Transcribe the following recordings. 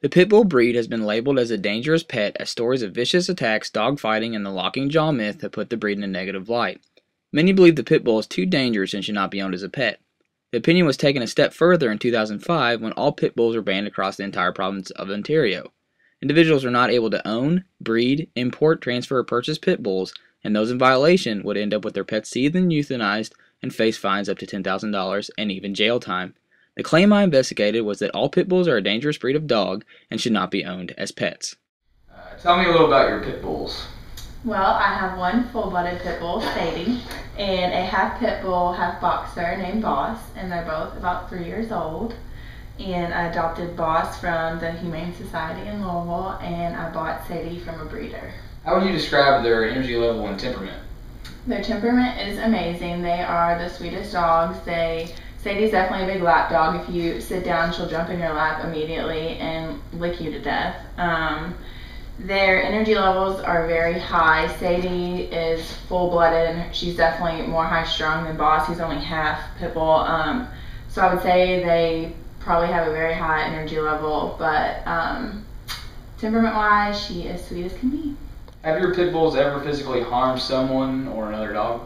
The pit bull breed has been labeled as a dangerous pet as stories of vicious attacks, dogfighting, and the locking jaw myth have put the breed in a negative light. Many believe the pit bull is too dangerous and should not be owned as a pet. The opinion was taken a step further in 2005 when all pit bulls were banned across the entire province of Ontario. Individuals were not able to own, breed, import, transfer, or purchase pit bulls, and those in violation would end up with their pets seized and euthanized and face fines up to $10,000 and even jail time. The claim I investigated was that all pit bulls are a dangerous breed of dog and should not be owned as pets. Tell me a little about your pit bulls. Well, I have one full-blooded pit bull, Sadie, and a half pit bull, half boxer named Boss, and they're both about 3 years old. And I adopted Boss from the Humane Society in Louisville, and I bought Sadie from a breeder. How would you describe their energy level and temperament? Their temperament is amazing. They are the sweetest dogs. Sadie's definitely a big lap dog. If you sit down, she'll jump in your lap immediately and lick you to death. Their energy levels are very high. Sadie is full-blooded, and she's definitely more high-strung than Boss. He's only half pit bull. So I would say they probably have a very high energy level, but temperament-wise, she is sweet as can be. Have your pit bulls ever physically harmed someone or another dog?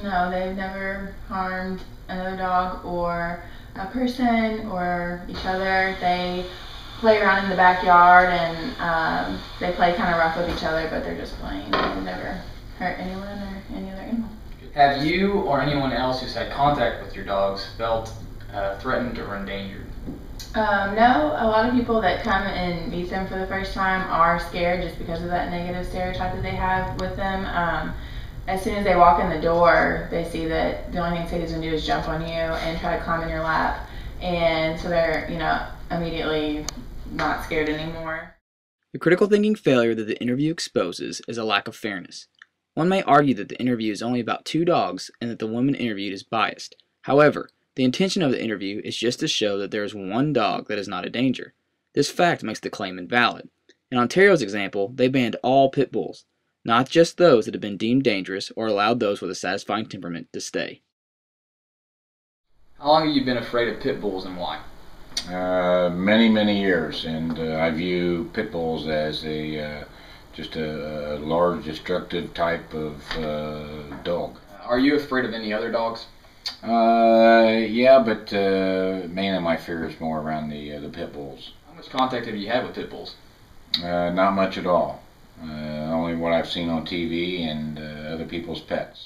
No, they've never harmed another dog or a person or each other. They play around in the backyard and they play kind of rough with each other, but they're just playing. They've never hurt anyone or any other animal. Have you or anyone else who's had contact with your dogs felt threatened or endangered? No, a lot of people that come and meet them for the first time are scared just because of that negative stereotype that they have with them. As soon as they walk in the door, they see that the only thing Sadie's gonna do is jump on you and try to climb in your lap, and so they're, immediately not scared anymore. The critical thinking failure that the interview exposes is a lack of fairness. One may argue that the interview is only about 2 dogs and that the woman interviewed is biased. However, the intention of the interview is just to show that there is one dog that is not a danger. This fact makes the claim invalid. In Ontario's example, they banned all pit bulls, not just those that have been deemed dangerous or allowed those with a satisfying temperament to stay. How long have you been afraid of pit bulls and why? Many years, and I view pit bulls as just a large, destructive type of dog. Are you afraid of any other dogs? Yeah, but mainly my fear is more around the pit bulls. How much contact have you had with pit bulls? Not much at all. Only what I've seen on TV and other people's pets.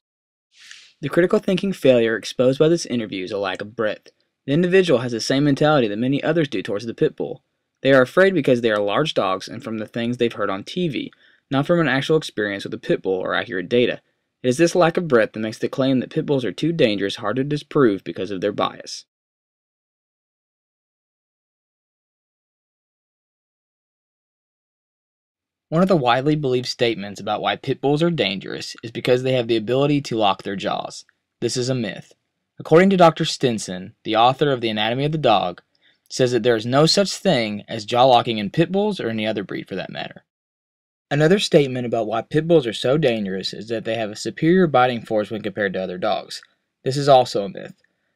The critical thinking failure exposed by this interview is a lack of breadth. The individual has the same mentality that many others do towards the pit bull. They are afraid because they are large dogs and from the things they've heard on TV, not from an actual experience with a pit bull or accurate data. It is this lack of breadth that makes the claim that pit bulls are too dangerous hard to disprove because of their bias. One of the widely believed statements about why pit bulls are dangerous is because they have the ability to lock their jaws. This is a myth. According to Dr. Stinson, the author of The Anatomy of the Dog, says that there is no such thing as jaw locking in pit bulls or any other breed for that matter. Another statement about why pit bulls are so dangerous is that they have a superior biting force when compared to other dogs. This is also a myth.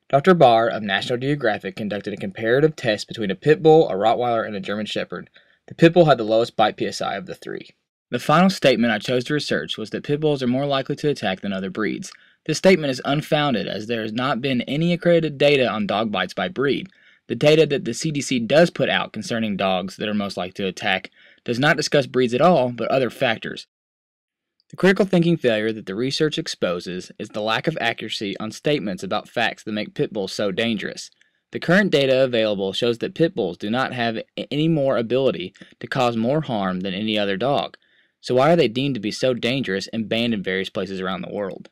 Dr. Barr of National Geographic conducted a comparative test between a pit bull, a Rottweiler, and a German Shepherd. The pit bull had the lowest bite PSI of the 3. The final statement I chose to research was that pit bulls are more likely to attack than other breeds. This statement is unfounded as there has not been any accredited data on dog bites by breed. The data that the CDC does put out concerning dogs that are most likely to attack does not discuss breeds at all, but other factors. The critical thinking failure that the research exposes is the lack of accuracy on statements about facts that make pit bulls so dangerous. The current data available shows that pit bulls do not have any more ability to cause more harm than any other dog. So why are they deemed to be so dangerous and banned in various places around the world?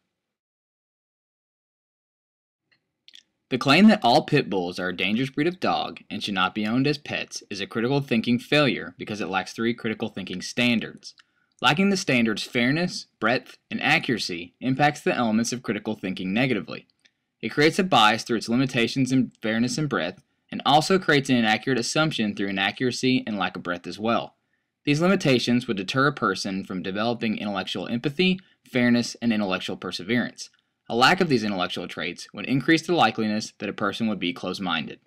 The claim that all pit bulls are a dangerous breed of dog and should not be owned as pets is a critical thinking failure because it lacks 3 critical thinking standards. Lacking the standards fairness, breadth, and accuracy impacts the elements of critical thinking negatively. It creates a bias through its limitations in fairness and breadth, and also creates an inaccurate assumption through inaccuracy and lack of breadth as well. These limitations would deter a person from developing intellectual empathy, fairness, and intellectual perseverance. A lack of these intellectual traits would increase the likeliness that a person would be closed-minded.